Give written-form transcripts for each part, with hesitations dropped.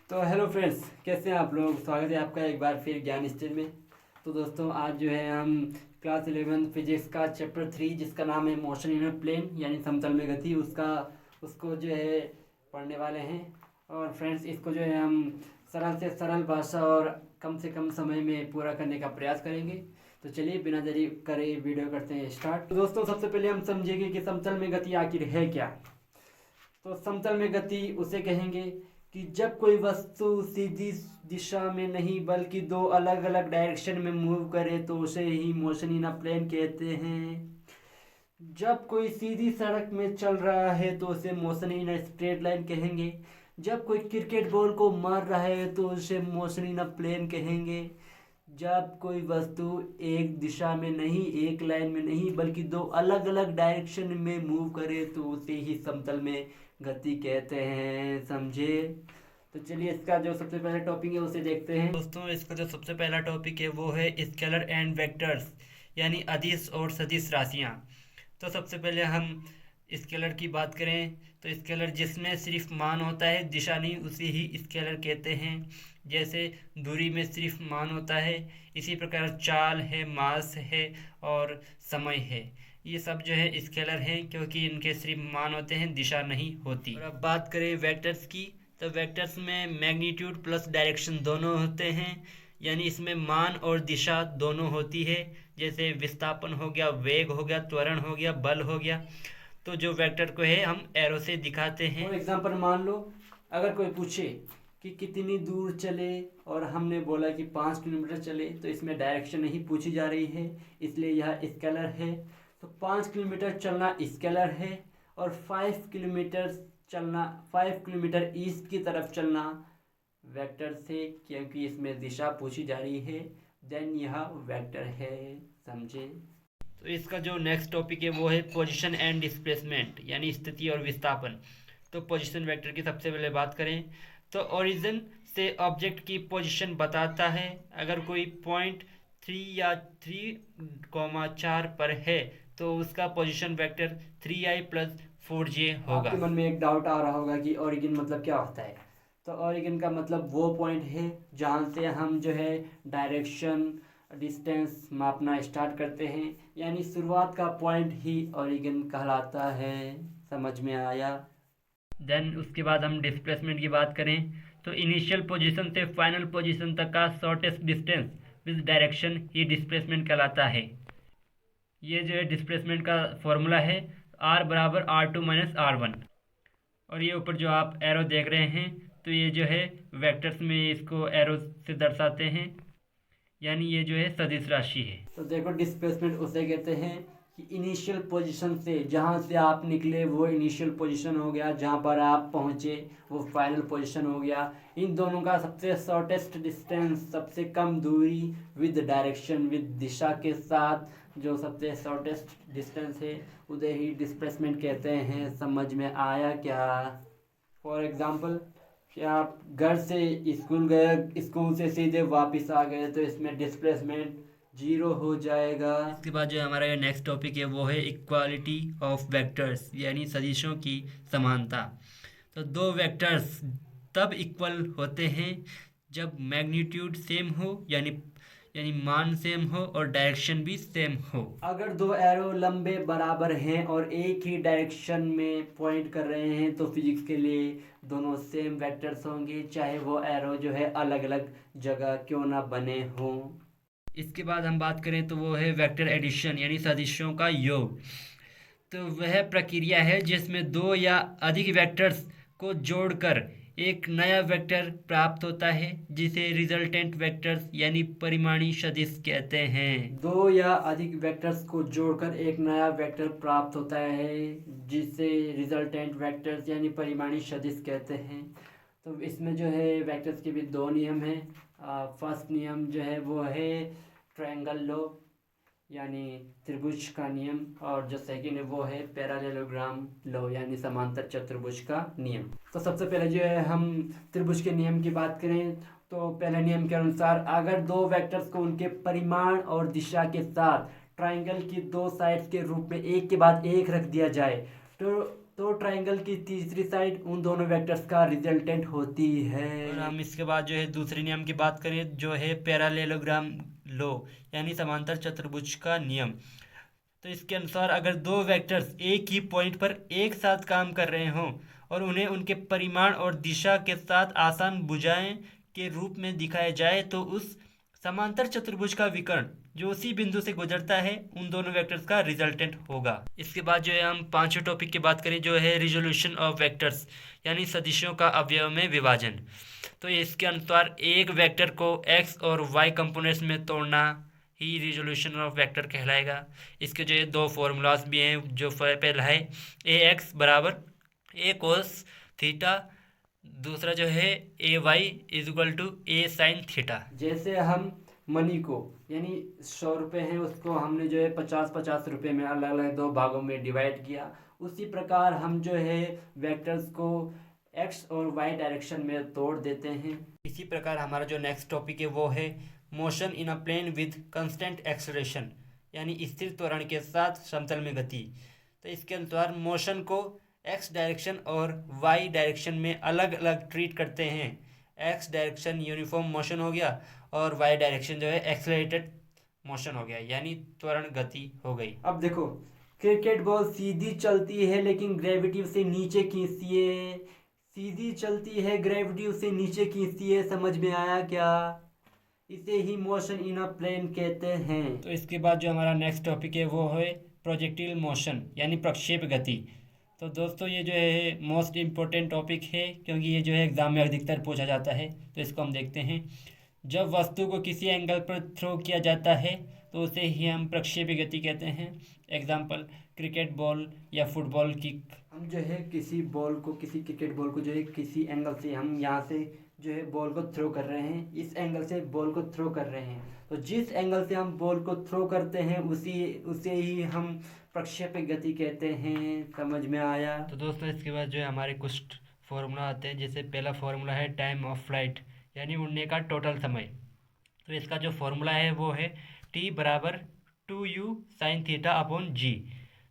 तो hello friends, कैसे हैं आप लोग। स्वागत है आपका एक बार फिर ज्ञान स्टील में। तो दोस्तों, आज जो है हम क्लास 11 फिजिक्स का चैप्टर 3 जिसका नाम है मोशन इन अ प्लेन यानी समतल में गति उसको जो है पढ़ने वाले हैं। और फ्रेंड्स, इसको जो है हम सरल से सरल भाषा और कम से कम समय में पूरा करने का प्रयास करेंगे। तो चलिए बिना देरी करे वीडियो करते हैं स्टार्ट। तो दोस्तों, सबसे पहले हम समझेंगे कि समतल में गति आखिर है क्या। तो समतल में गति उसे कहेंगे कि जब कोई वस्तु सीधी दिशा में नहीं बल्कि दो अलग अलग डायरेक्शन में मूव करे तो उसे ही मोशन इन अ प्लेन कहते हैं। जब कोई सीधी सड़क में चल रहा है तो उसे motion in a straight line कहेंगे। जब कोई क्रिकेट बॉल को मार रहा है तो उसे मोशन इन अ प्लेन कहेंगे। जब कोई वस्तु एक दिशा में नहीं, एक लाइन में नहीं बल्कि दो अलग अलग डायरेक्शन में मूव करे तो उसे ही समतल में गति कहते हैं। समझे। तो चलिए इसका जो सबसे पहला टॉपिक है उसे देखते हैं। दोस्तों, इसका जो सबसे पहला टॉपिक है वो है स्केलर एंड वेक्टर्स यानी अदिश और सदिश राशियाँ। तो सबसे पहले हम स्केलर की बात करें तो स्केलर जिसमें सिर्फ मान होता है, दिशा नहीं, उसे ही स्केलर कहते हैं। जैसे दूरी में सिर्फ मान होता है, इसी प्रकार चाल है, मास है और समय है। ये सब जो है स्केलर हैं क्योंकि इनके सिर्फ मान होते हैं, दिशा नहीं होती। और अब बात करें वेक्टर्स की तो वेक्टर्स में मैग्नीट्यूड प्लस डायरेक्शन दोनों होते हैं, यानी इसमें मान और दिशा दोनों होती है। जैसे विस्थापन हो गया, वेग हो गया, त्वरण हो गया, बल हो गया। तो जो वेक्टर को है हम एरो से दिखाते हैं। फॉर एग्जांपल मान लो, अगर कोई पूछे कि कितनी दूर चले और हमने बोला कि 5 किलोमीटर चले, तो इसमें डायरेक्शन नहीं पूछी जा रही है, इसलिए यह स्केलर है। तो 5 किलोमीटर चलना स्केलर है और 5 किलोमीटर ईस्ट की तरफ चलना वेक्टर से, क्योंकि इसमें दिशा पूछी जा रही है, देन यह वेक्टर है। समझे। तो इसका जो नेक्स्ट टॉपिक है वो है पोजीशन एंड डिस्प्लेसमेंट यानी स्थिति और विस्थापन। तो पोजीशन वेक्टर की सबसे पहले बात करें तो ओरिजिन से ऑब्जेक्ट की पोजीशन बताता है। अगर कोई पॉइंट 3 या 3,4 पर है तो उसका position vector 3i plus 4j होगा। आपके मन में एक डाउट आ रहा होगा कि ओरिजिन मतलब क्या होता है। तो ओरिजिन का मतलब वो पॉइंट है जहाँ से हम जो है डायरेक्शन डिस्टेंस मापना स्टार्ट करते हैं, यानी शुरुआत का पॉइंट ही ओरिजिन कहलाता है। समझ में आया। देन उसके बाद हम डिस्प्लेसमेंट की बात करें तो इनिशियल पोजीशन से फाइनल पोजीशन तक का shortest distance with direction he displacement कहलाता है। ये जो है डिस्प्लेसमेंट का फॉर्मूला है r=r2 - r1। और ये ऊपर जो आप एरो देख रहे हैं तो ये जो है वेक्टर्स में इसको एरो से दर्शाते हैं, यानी ये जो है सदिश राशि है। तो देखो, डिस्प्लेसमेंट उसे कहते हैं कि इनिशियल पोजीशन से जहाँ से आप निकले वो इनिशियल पोजीशन हो गया, जहाँ पर आप पहुँचे वो फाइनल पोजीशन हो गया। इन दोनों का सबसे शॉर्टेस्ट डिस्टेंस, सबसे कम दूरी विद डायरेक्शन, विद दिशा के साथ जो सबसे शॉर्टेस्ट डिस्टेंस है उसे ही डिस्प्लेसमेंट कहते हैं। समझ में आया क्या। फॉर एग्जाम्पल कि आप घर से स्कूल गए, स्कूल से सीधे वापस आ गए तो इसमें डिस्प्लेसमेंट 0 हो जाएगा। इसके बाद जो हमारा नेक्स्ट टॉपिक है वो है इक्वालिटी ऑफ वेक्टर्स यानी सदिशों की समानता। तो दो वेक्टर्स तब इक्वल होते हैं जब मैग्नीट्यूड सेम हो, यानी मान सेम हो और डायरेक्शन भी सेम हो। अगर दो एरो लंबे बराबर हैं और एक ही डायरेक्शन में पॉइंट कर रहे हैं तो फिजिक्स के लिए दोनों सेम वेक्टर्स होंगे, चाहे वो एरो जो है अलग अलग जगह क्यों ना बने हों। इसके बाद हम बात करें तो वो है वेक्टर एडिशन यानी सदिशों का योग। तो वह प्रक्रिया है जिसमें दो या अधिक वेक्टर्स को जोड़कर एक नया वेक्टर प्राप्त होता है, जिसे रिजल्टेंट वेक्टर्स यानी परिमाणी सदिश कहते हैं। दो या अधिक वेक्टर्स को जोड़कर एक नया वेक्टर प्राप्त होता है जिसे रिजल्टेंट वेक्टर्स यानी परिमाणी सदिश कहते हैं। तो इसमें जो है वेक्टर्स के भी दो नियम हैं। फर्स्ट नियम जो है वो है ट्रायंगल लॉ यानी त्रिभुज का नियम, और जो सेकंड है वो है पैरेललोग्राम लॉ यानी समांतर चतुर्भुज का नियम। तो सबसे पहले जो है हम त्रिभुज के नियम की बात करें तो पहले नियम के अनुसार अगर दो वेक्टर्स को उनके परिमाण और दिशा के साथ ट्रायंगल की दो साइड्स के रूप में एक के बाद एक रख दिया जाए तो तो ट्राइंगल की तीसरी साइड उन दोनों वेक्टर्स का रिजल्टेंट होती है। और हम इसके बाद जो है दूसरे नियम की बात करें जो है पैरेललोग्राम लॉ यानी समांतर चतुर्भुज का नियम। तो इसके अनुसार अगर दो वेक्टर्स एक ही पॉइंट पर एक साथ काम कर रहे हों और उन्हें उनके परिमाण और दिशा के साथ आसान भुजाएं के रूप में दिखाया जाए तो उस समांतर चतुर्भुज का विकर्ण जो उसी बिंदु से गुजरता है उन दोनों वेक्टर्स का रिजल्टेंट होगा। इसके बाद जो है हम पांचवें टॉपिक की बात करें जो है रिजोल्यूशन ऑफ वेक्टर्स यानी सदिशों का अवयव में विभाजन। तो इसके अनुसार एक वेक्टर को एक्स और वाई कंपोनेंट्स में तोड़ना ही रिजोल्यूशन ऑफ वेक्टर कहलाएगा। इसके जो है दो फॉर्मूलाज भी हैं। जो पहला है ए एक्स बराबर ए कोस थीटा, दूसरा जो है A Y is equal to A sine theta. जैसे हम मनी को यानी 100 रुपये हैं उसको हमने जो है 50-50 रुपये में अलग अलग दो भागों में डिवाइड किया, उसी प्रकार हम जो है वेक्टर्स को एक्स और वाई डायरेक्शन में तोड़ देते हैं। इसी प्रकार हमारा जो नेक्स्ट टॉपिक है वो है motion in a plane with constant acceleration यानी स्थिर त्वरण के साथ समतल में गति। तो इसके अनुसार मोशन को एक्स डायरेक्शन और वाई डायरेक्शन में अलग अलग ट्रीट करते हैं। एक्स डायरेक्शन यूनिफॉर्म मोशन हो गया और वाई डायरेक्शन जो है एक्सेलरेटेड मोशन हो गया यानी त्वरण गति हो गई। अब देखो क्रिकेट बॉल सीधी चलती है लेकिन ग्रेविटी उसे नीचे खींचती है, सीधी चलती है ग्रेविटी उसे नीचे खींचती है। समझ में आया क्या? इसे ही मोशन इन अ प्लेन कहते हैं। तो इसके बाद जो हमारा नेक्स्ट टॉपिक है वो है प्रोजेक्टिल मोशन यानी प्रक्षेप गति। तो दोस्तों ये जो है मोस्ट इम्पोर्टेंट टॉपिक है क्योंकि ये जो है एग्ज़ाम में अधिकतर पूछा जाता है। तो इसको हम देखते हैं। जब वस्तु को किसी एंगल पर थ्रो किया जाता है तो उसे ही हम प्रक्षेपी गति कहते हैं। एग्जाम्पल क्रिकेट बॉल या फुटबॉल किक। हम जो है किसी बॉल को किसी क्रिकेट बॉल को जो है किसी एंगल से हम यहाँ से जो है बॉल को थ्रो कर रहे हैं, इस एंगल से बॉल को थ्रो कर रहे हैं। तो जिस एंगल से हम बॉल को थ्रो करते हैं उसे ही हम प्रक्षेपी गति कहते हैं। समझ में आया? तो दोस्तों इसके बाद जो है हमारे कुछ फॉर्मूला आते हैं। जैसे पहला फॉर्मूला है टाइम ऑफ फ्लाइट यानी उड़ने का टोटल समय। तो इसका जो फॉर्मूला है वो है टी बराबर 2u साइन थीटा अपॉन जी।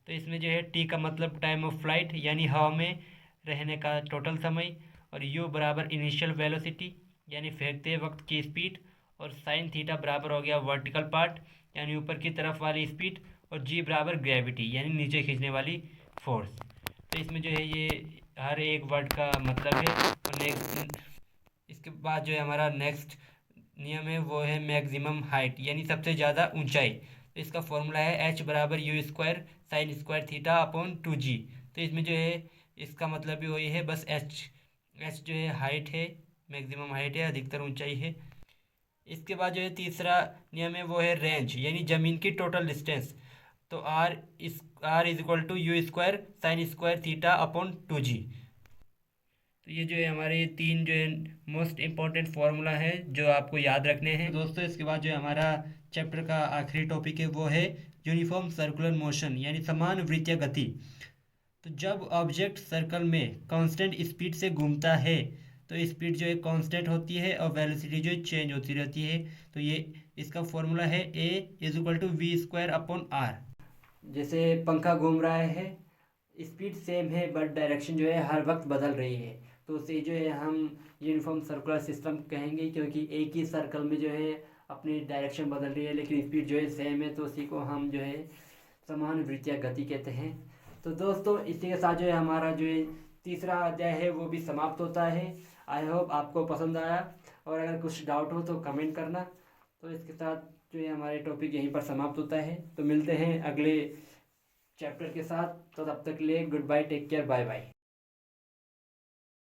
तो इसमें जो है टी का मतलब टाइम ऑफ फ्लाइट यानी हवा में रहने का टोटल समय, और u बराबर इनिशियल वेलोसिटी यानी फेंकते वक्त की स्पीड, और साइन थीटा बराबर हो गया वर्टिकल पार्ट यानी ऊपर की तरफ वाली स्पीड, और g बराबर ग्रेविटी यानी नीचे खींचने वाली फोर्स। तो इसमें जो है ये हर एक वर्ड का मतलब है। और नेक्स्ट इसके बाद जो है हमारा नेक्स्ट नियम है वो है मैक्सिमम हाइट यानी सबसे ज़्यादा ऊंचाई। तो इसका फॉर्मूला है h बराबर you square sine square theta upon 2g। तो इसमें जो है इसका मतलब भी वही है, बस h जो है हाइट है, मैक्सिमम हाइट है, अधिकतर ऊंचाई है। इसके बाद जो है तीसरा नियम है वो है रेंज यानी ज़मीन की टोटल डिस्टेंस। तो r is equal to u square sine square theta upon 2g। तो ये जो है हमारे तीन जो है मोस्ट इम्पॉर्टेंट फार्मूला है जो आपको याद रखने हैं। तो दोस्तों इसके बाद जो हमारा चैप्टर का आखिरी टॉपिक है वो है यूनिफॉर्म सर्कुलर मोशन यानी समान वृत्तीय गति। तो जब ऑब्जेक्ट सर्कल में कांस्टेंट स्पीड से घूमता है तो स्पीड जो है कांस्टेंट होती है और वेलोसिटी जो है चेंज होती रहती है। तो ये इसका फॉर्मूला है a is equal to v square upon r. जैसे पंखा घूम रहा है, स्पीड सेम है बट डायरेक्शन जो है हर वक्त बदल रही है, तो उसे जो है हम यूनिफॉर्म सर्कुलर सिस्टम कहेंगे क्योंकि एक ही सर्कल में जो है अपनी डायरेक्शन बदल रही है लेकिन स्पीड जो है सेम है, तो उसी को हम जो है समान वृत्तीय गति कहते हैं। तो दोस्तों इसी के साथ जो है हमारा जो है तीसरा अध्याय है वो भी समाप्त होता है। आई होप आपको पसंद आया, और अगर कुछ डाउट हो तो कमेंट करना। तो इसके साथ जो है हमारे टॉपिक यहीं पर समाप्त होता है। तो मिलते हैं अगले चैप्टर के साथ। तो तब तक के लिए goodbye, take care, bye bye.